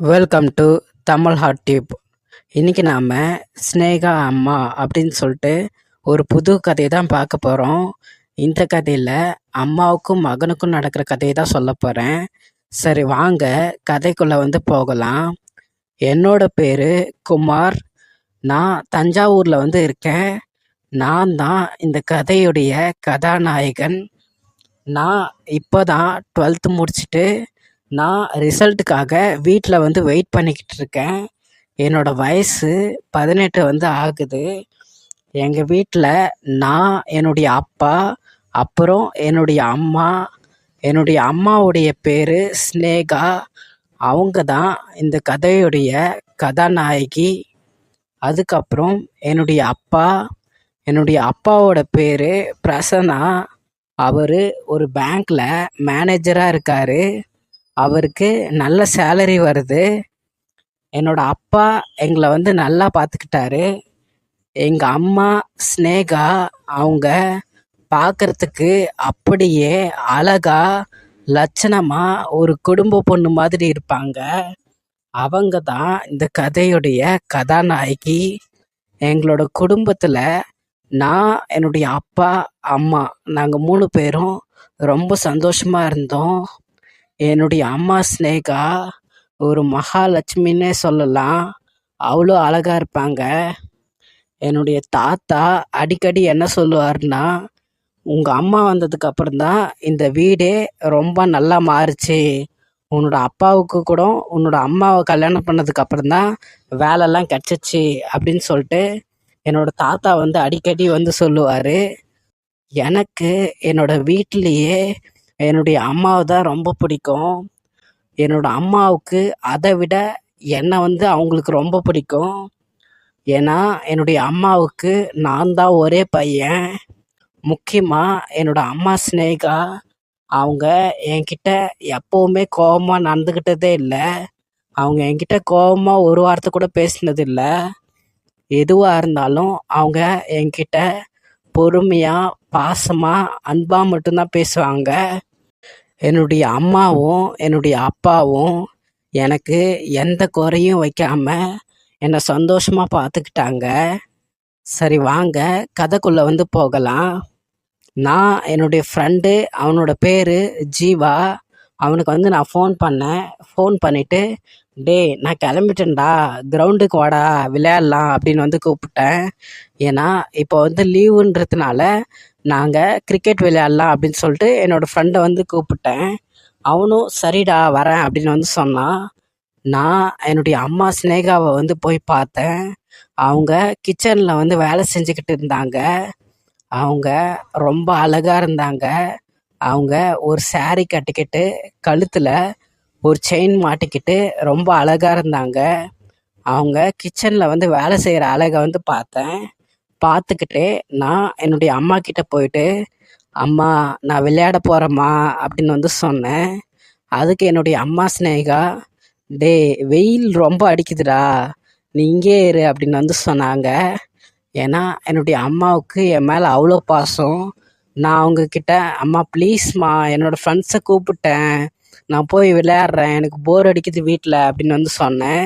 Welcome to Tamil hot tube. இன்றைக்கி நாம் ஸ்னேகா அம்மா அப்படின்னு சொல்லிட்டு ஒரு புது கதையை தான் பார்க்க போகிறோம். இந்த கதையில் அம்மாவுக்கும் மகனுக்கும் நடக்கிற கதையை தான் சொல்ல போகிறேன். சரி வாங்க கதைக்குள்ளே போகலாம். என்னோட பேர் குமார். நான் தஞ்சாவூரில் இருக்கேன். நான் தான் இந்த கதையுடைய கதாநாயகன். நான் இப்போ தான் 12th முடிச்சுட்டு நான் ரிசல்ட்டுக்காக வீட்டில் வெயிட் பண்ணிக்கிட்டு இருக்கேன். என்னோடய வயசு 18 ஆகுது. எங்கள் வீட்டில் நான், என்னுடைய அப்பா, அப்புறம் என்னுடைய அம்மா. என்னுடைய அம்மாவுடைய பேர் ஸ்னேகா. அவங்க தான் இந்த கதையுடைய கதாநாயகி. அதுக்கப்புறம் என்னுடைய அப்பா. என்னுடைய அப்பாவோட பேர் பிரசன்னா. அவர் ஒரு பேங்க்கில் மேனேஜராக இருக்கார். அவருக்கு நல்ல சேலரி வருது. என்னோட அப்பா எங்களை நல்லா பார்த்துக்கிட்டாரு. எங்கள் அம்மா ஸ்னேகா அவங்க பார்க்குறதுக்கு அப்படியே அழகா லட்சணமாக ஒரு குடும்ப பொண்ணு மாதிரி இருப்பாங்க. அவங்க தான் இந்த கதையுடைய கதாநாயகி. எங்களோட குடும்பத்தில் நான், என்னுடைய அப்பா, அம்மா நாங்கள் 3 பேரும் ரொம்ப சந்தோஷமாக இருந்தோம். என்னுடைய அம்மா ஸ்னேகா ஒரு மகாலட்சுமின்னே சொல்லலாம். அவ்வளோ அழகாக இருப்பாங்க. என்னுடைய தாத்தா அடிக்கடி என்ன சொல்லுவார்னா, உங்கள் அம்மா வந்ததுக்கு அப்புறம்தான் இந்த வீடே ரொம்ப நல்லா மாறுச்சு. உன்னோட அப்பாவுக்கு கூட உன்னோட அம்மாவை கல்யாணம் பண்ணதுக்கு அப்புறம்தான் வேலைலாம் கிடச்சிச்சு அப்படின்னு சொல்லிட்டு என்னோட தாத்தா அடிக்கடி சொல்லுவார். எனக்கு என்னோட வீட்டிலேயே என்னுடைய அம்மாவை தான் ரொம்ப பிடிக்கும். என்னோட அம்மாவுக்கு அதை விட என்னை அவங்களுக்கு ரொம்ப பிடிக்கும். ஏன்னா என்னுடைய அம்மாவுக்கு நான் தான் ஒரே பையன். முக்கியமாக என்னோட அம்மா ஸ்னேகா அவங்க என்கிட்ட எப்போவுமே கோபமாக நடந்துக்கிட்டதே இல்லை. அவங்க என்கிட்ட கோபமாக ஒரு வார்த்தை கூட பேசினதில்லை. எதுவாக இருந்தாலும் அவங்க என்கிட்ட பொறுமையாக, பாசமாக, அன்பாக மட்டும்தான் பேசுவாங்க. என்னுடைய அம்மாவும் என்னுடைய அப்பாவும் எனக்கு எந்த குறையும் வைக்காமல் என்னை சந்தோஷமாக பார்த்துக்கிட்டாங்க. சரி வாங்க கதைக்குள்ளே போகலாம். நான் என்னுடைய ஃப்ரெண்டு, அவனோட பேர் ஜீவா. அவனுக்கு நான் ஃபோன் பண்ணிவிட்டு, டேய் நான் கிளம்பிட்டேன்டா, கிரவுண்டுக்கு வாடா விளையாடலாம் அப்படின்னு கூப்பிட்டேன். ஏன்னா இப்போ லீவுன்றதுனால நாங்கள் கிரிக்கெட் விளையாடலாம் அப்படின்னு சொல்லிட்டு என்னோடய ஃப்ரெண்டை கூப்பிட்டேன். அவனும் சரிடா வரேன் அப்படின்னு சொன்னான். நான் என்னுடைய அம்மா ஸ்னேகாவை போய் பார்த்தேன். அவங்க கிச்சனில் வேலை செஞ்சுக்கிட்டு இருந்தாங்க. அவங்க ரொம்ப அழகாக இருந்தாங்க. அவங்க ஒரு saree கட்டிக்கிட்டு கழுத்தில் ஒரு செயின் மாட்டிக்கிட்டு ரொம்ப அழகாக இருந்தாங்க. அவங்க கிச்சனில் வேலை செய்கிற அழகை பார்த்தேன். பார்த்துக்கிட்டே நான் என்னுடைய அம்மா கிட்ட போயிட்டு, அம்மா நான் விளையாட போகிறேம்மா அப்படின்னு சொன்னேன். அதுக்கு என்னுடைய அம்மா ஸ்னேகா, டே வெயில் ரொம்ப அடிக்குதுடா, நீ இங்கே இரு அப்படின்னு சொன்னாங்க. ஏன்னா என்னுடைய அம்மாவுக்கு என் மேலே அவ்வளோ பாசம். நான் அவங்கக்கிட்ட, அம்மா ப்ளீஸ்மா என்னோடய ஃப்ரெண்ட்ஸை கூப்பிட்டேன், நான் போய் விளையாடுறேன், எனக்கு போர் அடிக்குது வீட்டில் அப்படின்னு சொன்னேன்.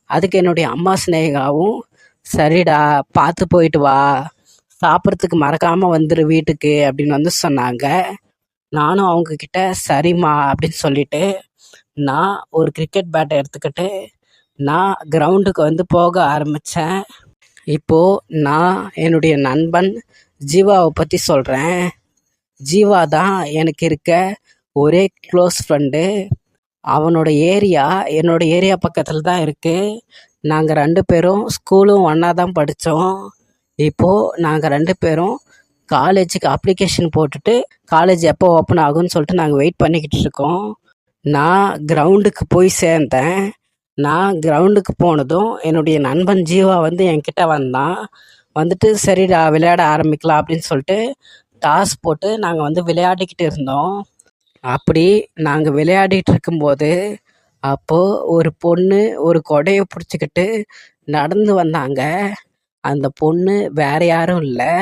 அதுக்கு என்னுடைய அம்மா ஸ்னேகாவும், சரிடா பார்த்து போயிட்டு வா, சாப்பிட்றதுக்கு மறக்காமல் வந்துடு வீட்டுக்கு அப்படின்னு சொன்னாங்க. நானும் அவங்கக்கிட்ட சரிம்மா அப்படின்னு சொல்லிட்டு நான் ஒரு கிரிக்கெட் பேட்டை எடுத்துக்கிட்டு நான் கிரவுண்டுக்கு போக ஆரம்பித்தேன். இப்போது நான் என்னுடைய நண்பன் ஜீவாவை பற்றி சொல்கிறேன். ஜீவா தான் எனக்கு இருக்க ஒரே க்ளோஸ் ஃப்ரெண்டு. அவனோட ஏரியா என்னோடய ஏரியா பக்கத்தில் தான் இருக்குது. நாங்கள் 2 பேரும் ஸ்கூலும் ஒன்றா தான் படித்தோம். இப்போது நாங்கள் 2 பேரும் காலேஜுக்கு அப்ளிகேஷன் போட்டுட்டு காலேஜ் எப்போ ஓப்பன் ஆகும்னு சொல்லிட்டு நாங்கள் வெயிட் பண்ணிக்கிட்டு இருக்கோம். நான் கிரவுண்டுக்கு போய் சேர்ந்தேன். நான் கிரவுண்டுக்கு போனதும் என்னுடைய நண்பன் ஜீவா என்கிட்ட வந்தான். சரிடா விளையாட ஆரம்பிக்கலாம் அப்படின்னு சொல்லிட்டு டாஸ் போட்டு நாங்கள் விளையாடிக்கிட்டு இருந்தோம். அப்படி நாங்கள் விளையாடிட்டு இருக்கும்போது அப்போது ஒரு பொண்ணு ஒரு கொடையை பிடிச்சிக்கிட்டு நடந்து வந்தாங்க. அந்த பொண்ணு வேறு யாரும் இல்லை,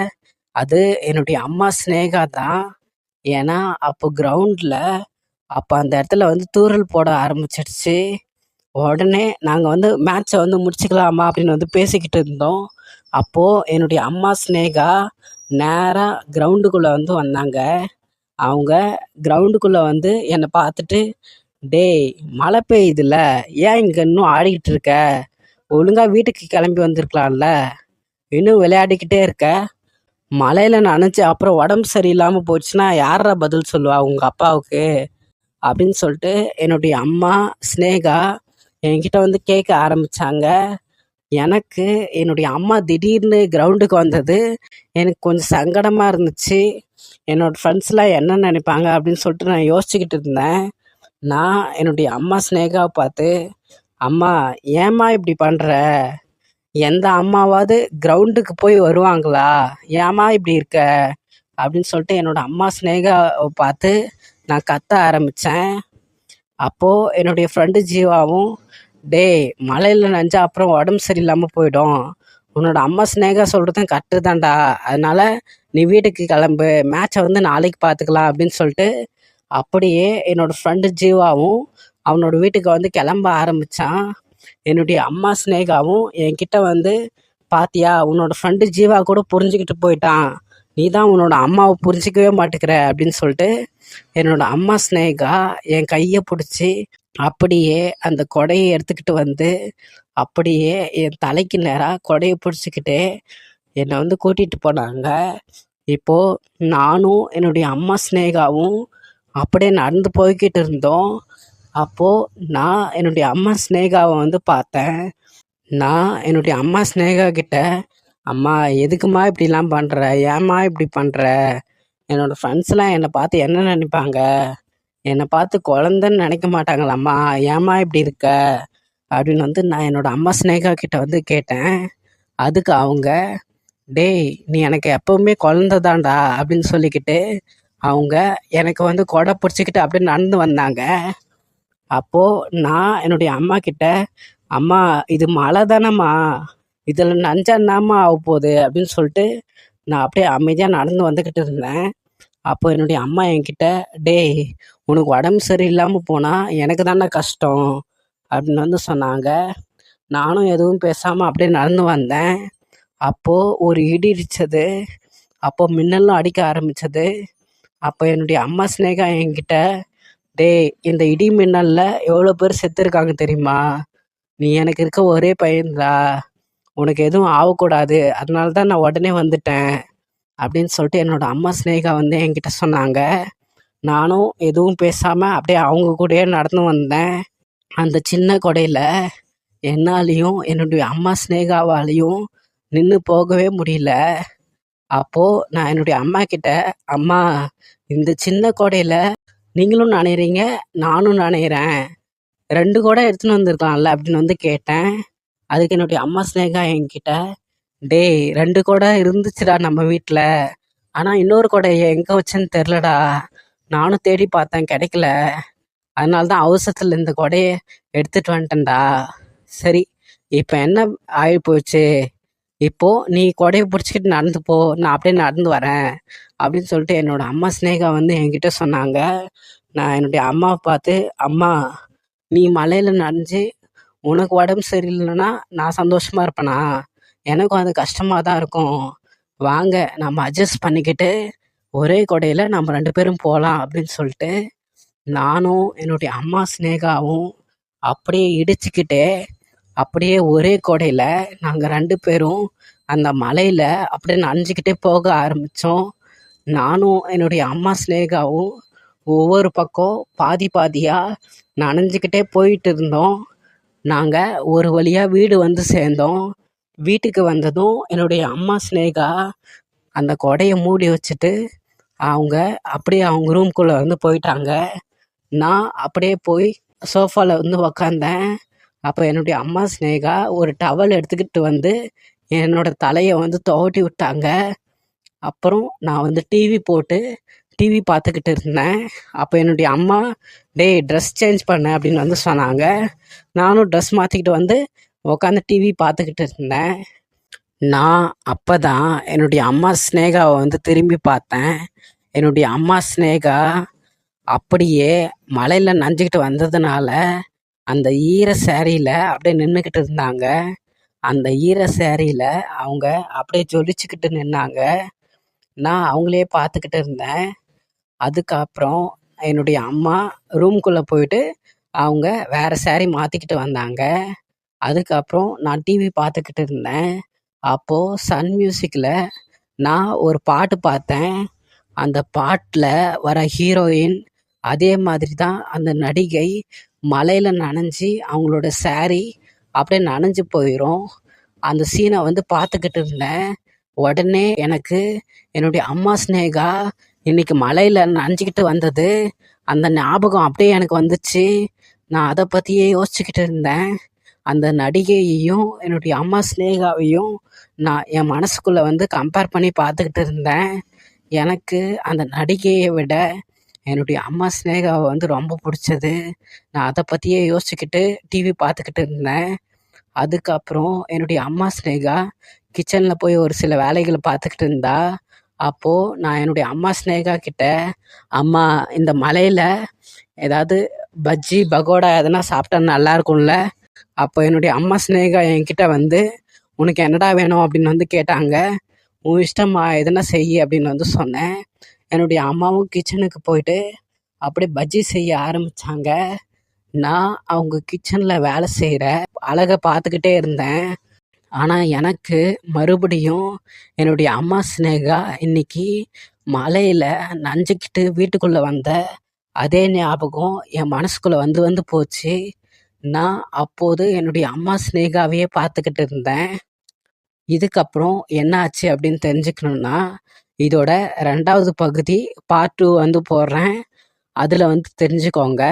அது என்னுடைய அம்மா ஸ்னேகா தான். ஏன்னா அப்போ கிரவுண்டில் அப்போ அந்த இடத்துல தூறல் போட ஆரம்பிச்சிடுச்சு. உடனே நாங்கள் வந்து மேட்ச்சை வந்து முடிச்சுக்கலாமா அப்படின்னு வந்து பேசிக்கிட்டு இருந்தோம். அப்போது என்னுடைய அம்மா ஸ்னேகா நேராக கிரவுண்டுக்குள்ளே வந்து வந்தாங்க. அவங்க கிரவுண்டுக்குள்ளே வந்து என்னை பார்த்துட்டு, டேய் மழை பெய்யுதுல்ல, ஏன் இங்கே இன்னும் ஆடிக்கிட்டு இருக்க? ஒழுங்காக வீட்டுக்கு கிளம்பி வந்திருக்கலாம்ல, இன்னும் விளையாடிக்கிட்டே இருக்க. மழையில் நனைஞ்சு அப்புறம் உடம்பு சரியில்லாமல் போச்சுன்னா யாரா பதில் சொல்லுவா உங்கள் அப்பாவுக்கு? அப்படின்னு சொல்லிட்டு என்னுடைய அம்மா ஸ்னேகா என்கிட்ட வந்து கேட்க ஆரம்பித்தாங்க. எனக்கு என்னுடைய அம்மா திடீர்னு கிரவுண்டுக்கு வந்தது எனக்கு கொஞ்சம் சங்கடமாக இருந்துச்சு. என்னோடய ஃப்ரெண்ட்ஸ்லாம் என்ன நினைப்பாங்க அப்படின்னு சொல்லிட்டு நான் யோசிச்சுக்கிட்டு இருந்தேன். நான் என்னுடைய அம்மா ஸ்னேகாவை பார்த்து, அம்மா ஏம்மா இப்படி பண்ணுற? எந்த அம்மாவாவது கிரவுண்டுக்கு போய் வருவாங்களா? ஏம்மா இப்படி இருக்க? அப்படின்னு சொல்லிட்டு என்னோடய அம்மா ஸ்னேகாவை பார்த்து நான் கத்த ஆரம்பித்தேன். அப்போது என்னுடைய ஃப்ரெண்டு ஜீவாவும், டேய் மழையில் நனைஞ்சா அப்புறம் உடம்பு சரியில்லாமல் போயிடும், உன்னோட அம்மா ஸ்னேகா சொல்கிறதும் கரெக்டு தான்டா, அதனால் நீ வீட்டுக்கு கிளம்பு, மேட்சை வந்து நாளைக்கு பார்த்துக்கலாம் அப்படின்னு சொல்லிட்டு அப்படியே என்னோடய ஃப்ரெண்டு ஜீவாவும் அவனோட வீட்டுக்கு வந்து கிளம்ப ஆரம்பித்தான். என்னுடைய அம்மா ஸ்னேகாவும் என்கிட்ட வந்து, பாத்தியா உன்னோட ஃப்ரெண்டு ஜீவா கூட புரிஞ்சுக்கிட்டு போயிட்டான், நீ தான் உன்னோட அம்மாவை புரிஞ்சிக்கவே மாட்டேங்கிற அப்படின்னு சொல்லிட்டு என்னோட அம்மா ஸ்னேகா என் கையை பிடிச்சி அப்படியே அந்த கொடையை எடுத்துக்கிட்டு வந்து அப்படியே என் தலைக்கு நேராக கொடையை பிடிச்சிக்கிட்டே என்னை வந்து கூட்டிகிட்டு போனாங்க. இப்போது நானும் என்னுடைய அம்மா ஸ்னேகாவும் அப்படியே நடந்து போய்கிட்டு இருந்தோம். அப்போது நான் என்னுடைய அம்மா ஸ்னேகாவை வந்து பார்த்தேன். நான் என்னுடைய அம்மா ஸ்னேகா கிட்ட, அம்மா எதுக்குமா இப்படிலாம் பண்ணுற, ஏம்மா இப்படி பண்ணுற? என்னோடய ஃப்ரெண்ட்ஸ்லாம் என்னை பார்த்து என்ன நினைப்பாங்க? என்னை பார்த்து குழந்தைன்னு நினைக்க மாட்டாங்களாம்மா, ஏம்மா இப்படி இருக்க? அப்படின்னு வந்து நான் என்னோடய அம்மா ஸ்னேகா கிட்ட வந்து கேட்டேன். அதுக்கு அவங்க, டேய் நீ எனக்கு எப்போவுமே குழந்த தான்டா அப்படின்னு சொல்லிக்கிட்டு அவங்க எனக்கு வந்து கொடை பிடிச்சிக்கிட்டு அப்படியே நடந்து வந்தாங்க. அப்போது நான் என்னுடைய அம்மா கிட்ட, அம்மா இது மழை தானம்மா, இதில் நஞ்சா என்னாம்மா ஆக போகுது அப்படின்னு சொல்லிட்டு நான் அப்படியே அமைதியாக நடந்து வந்துக்கிட்டு இருந்தேன். அப்போ என்னுடைய அம்மா என்கிட்ட, டேய் உனக்கு உடம்பு சரியில்லாமல் போனால் எனக்கு தானே கஷ்டம் அப்படின்னு வந்து சொன்னாங்க. நானும் எதுவும் பேசாமல் அப்படியே நடந்து வந்தேன். அப்போது ஒரு இடி இடித்தது, அப்போது மின்னலும் அடிக்க ஆரம்பித்தது. அப்போ என்னுடைய அம்மா ஸ்னேகா என்கிட்ட, டேய் இந்த இடி மின்னலில் எவ்வளோ பேர் செத்துருக்காங்க தெரியுமா? நீ எனக்கு இருக்க ஒரே பையன்தா, உனக்கு எதுவும் ஆகக்கூடாது, அதனால தான் நான் உடனே வந்துட்டேன் அப்படின்னு சொல்லிட்டு என்னோடய அம்மா ஸ்னேகா வந்து என்கிட்ட சொன்னாங்க. நானும் எதுவும் பேசாமல் அப்படியே அவங்க கூடயே நடந்து வந்தேன். அந்த சின்ன கொடையில் என்னாலையும் என்னுடைய அம்மா ஸ்னேகாவாலையும் நின்று போகவே முடியல. அப்போது நான் என்னுடைய அம்மா கிட்ட, அம்மா இந்த சின்ன கொடையில் நீங்களும் நனைகிறீங்க, நானும் நனைகிறேன், 2 கொடை எடுத்துன்னு வந்திருக்கலாம்ல அப்படின்னு வந்து கேட்டேன். அதுக்கு என்னுடைய அம்மா ஸ்னேகா என்கிட்ட, டேய் 2 கொடை இருந்துச்சுடா நம்ம வீட்டில், ஆனால் இன்னொரு கொடையை எங்கே வச்சேன்னு தெரிலடா, நானும் தேடி பார்த்தேன் கிடைக்கல, அதனால தான் அவசரத்தில் இந்த கொடையை எடுத்துகிட்டு வந்துட்டேன்டா. சரி இப்போ என்ன ஆகி போச்சு, இப்போது நீ கொடையை பிடிச்சிக்கிட்டு நடந்து போ, நான் அப்படியே நடந்து வரேன் அப்படின்னு சொல்லிட்டு என்னோடய அம்மா ஸ்னேகா வந்து என்கிட்ட சொன்னாங்க. நான் என்னுடைய அம்மாவை பார்த்து, அம்மா நீ மழையில் நனைஞ்சு உனக்கு உடம்பு சரியில்லைன்னா நான் சந்தோஷமாக இருப்பேனா? எனக்கும் அது கஷ்டமாக தான் இருக்கும், வாங்க நம்ம அட்ஜஸ்ட் பண்ணிக்கிட்டு ஒரே கொடையில் நம்ம 2 பேரும் போகலாம் அப்படின்னு சொல்லிட்டு நானும் என்னுடைய அம்மா ஸ்னேகாவும் அப்படியே இடிச்சுக்கிட்டே அப்படியே ஒரே கொடையில் நாங்கள் 2 பேரும் அந்த மலையில் அப்படியே நனைஞ்சிக்கிட்டே போக ஆரம்பித்தோம். நானும் என்னுடைய அம்மா ஸ்னேகாவும் ஒவ்வொரு பக்கம் பாதி பாதியாக நனைஞ்சிக்கிட்டே போயிட்டு இருந்தோம். நாங்கள் ஒரு வழியாக வீடு வந்து சேர்ந்தோம். வீட்டுக்கு வந்ததும் என்னுடைய அம்மா ஸ்னேகா அந்த கொடையை மூடி வச்சுட்டு அவங்க அப்படியே அவங்க ரூம்குள்ளே வந்து போயிட்டாங்க. நான் அப்படியே போய் சோஃபாவில் வந்து உக்காந்தேன். அப்போ என்னுடைய அம்மா ஸ்னேகா ஒரு டவல் எடுத்துக்கிட்டு வந்து என்னோடய தலையை வந்து துவட்டி விட்டாங்க. அப்புறம் நான் வந்து டிவி போட்டு டிவி பார்த்துக்கிட்டு இருந்தேன். அப்போ என்னுடைய அம்மா, டேய் ட்ரெஸ் சேஞ்ச் பண்ண அப்படின்னு வந்து சொன்னாங்க. நானும் ட்ரெஸ் மாற்றிக்கிட்டு வந்து உட்காந்து டிவி பார்த்துக்கிட்டு இருந்தேன். நான் அப்போ தான் என்னுடைய அம்மா ஸ்னேகாவை வந்து திரும்பி பார்த்தேன். என்னுடைய அம்மா ஸ்னேகா அப்படியே மழையில் நனைஞ்சிக்கிட்டு வந்ததுனால அந்த ஈர சேரீல அப்படியே நின்றுக்கிட்டு இருந்தாங்க. அந்த ஈர சேரீல அவங்க அப்படியே ஜொலிச்சுக்கிட்டு நின்னாங்க. நான் அவங்களே பார்த்துக்கிட்டு இருந்தேன். அதுக்கப்புறம் என்னுடைய அம்மா ரூம்குள்ளே போயிட்டு அவங்க வேறு சேரீ மாற்றிக்கிட்டு வந்தாங்க. அதுக்கப்புறம் நான் டிவி பார்த்துக்கிட்டு இருந்தேன். அப்போது சன் மியூசிக்கில் நான் ஒரு பாட்டு பார்த்தேன். அந்த பாட்டில் வர ஹீரோயின் அதே மாதிரி தான் அந்த நடிகை மழையில் நனைஞ்சி அவங்களோட சேரீ அப்படியே நனைஞ்சு போயிடும். அந்த சீனை பார்த்துக்கிட்டு இருந்தேன். உடனே எனக்கு என்னுடைய அம்மா ஸ்னேகா இன்னைக்கு மழையில் நனைஞ்சிக்கிட்டு வந்தது அந்த ஞாபகம் அப்படியே எனக்கு வந்துச்சு. நான் அதை பற்றியே யோசிச்சுக்கிட்டு இருந்தேன். அந்த நடிகையையும் என்னுடைய அம்மா ஸ்னேகாவையும் நான் என் மனசுக்குள்ளே கம்பேர் பண்ணி பார்த்துக்கிட்டு இருந்தேன். எனக்கு அந்த நடிகையை விட என்னுடைய அம்மா ஸ்னேகாவை ரொம்ப பிடிச்சது. நான் அதை பற்றியே யோசிச்சுக்கிட்டு டிவி பார்த்துக்கிட்டு இருந்தேன். அதுக்கப்புறம் என்னுடைய அம்மா ஸ்னேகா கிச்சனில் போய் ஒரு சில வேலைகளை பார்த்துக்கிட்டு இருந்தா. அப்போது நான் என்னுடைய அம்மா ஸ்னேகா கிட்ட, அம்மா இந்த மழையில் ஏதாவது பஜ்ஜி பகோடா எதனா சாப்பிட்டா நல்லா இருக்கும்ல. அப்போ என்னுடைய அம்மா ஸ்னேகா என்கிட்ட உனக்கு என்னடா வேணும் அப்படின்னு கேட்டாங்க. உன் இஷ்டம்மா எதனா செய் அப்படின்னு சொன்னேன். என்னுடைய அம்மாவும் கிச்சனுக்கு போயிட்டு அப்படியே பஜ்ஜி செய்ய ஆரம்பித்தாங்க. நான் அவங்க கிச்சனில் வேலை செய்கிற அழகை பார்த்துக்கிட்டே இருந்தேன். ஆனால் எனக்கு மறுபடியும் என்னுடைய அம்மா ஸ்னேகா இன்னைக்கு மழையில் நனைஞ்சிக்கிட்டு வீட்டுக்குள்ளே வந்த அதே ஞாபகம் என் மனசுக்குள்ளே வந்து போச்சு. நான் அப்போது என்னுடைய அம்மா ஸ்னேகாவையே பார்த்துக்கிட்டு இருந்தேன். இதுக்கப்புறம் என்ன ஆச்சு அப்படின்னு தெரிஞ்சுக்கணுன்னா இதோட 2வது பகுதி பார்ட் 2 போடுறேன். அதில் தெரிஞ்சுக்கோங்க.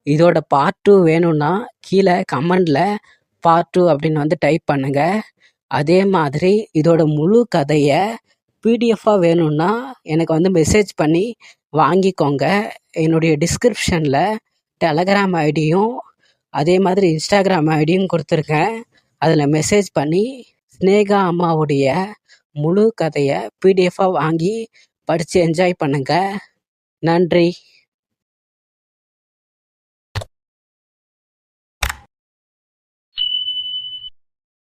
இதோட பார்ட் 2 வேணும்னா கீழே கமெண்டில் பார்ட் 2 அப்படின்னு டைப் பண்ணுங்க. அதே மாதிரி இதோட முழு கதையை பிடிஎஃபாக வேணும்னா எனக்கு மெசேஜ் பண்ணி வாங்கிக்கோங்க. என்னுடைய டிஸ்கிரிப்ஷனில் டெலகிராம் ஐடியும் அதே மாதிரி இன்ஸ்டாகிராம் ஐடியும் கொடுத்துருக்கேன். அதில் மெசேஜ் பண்ணி ஸ்னேகா அம்மாவுடைய முழு கதையை பிடிஎஃபாக வாங்கி படித்து என்ஜாய் பண்ணுங்கள். நன்றி.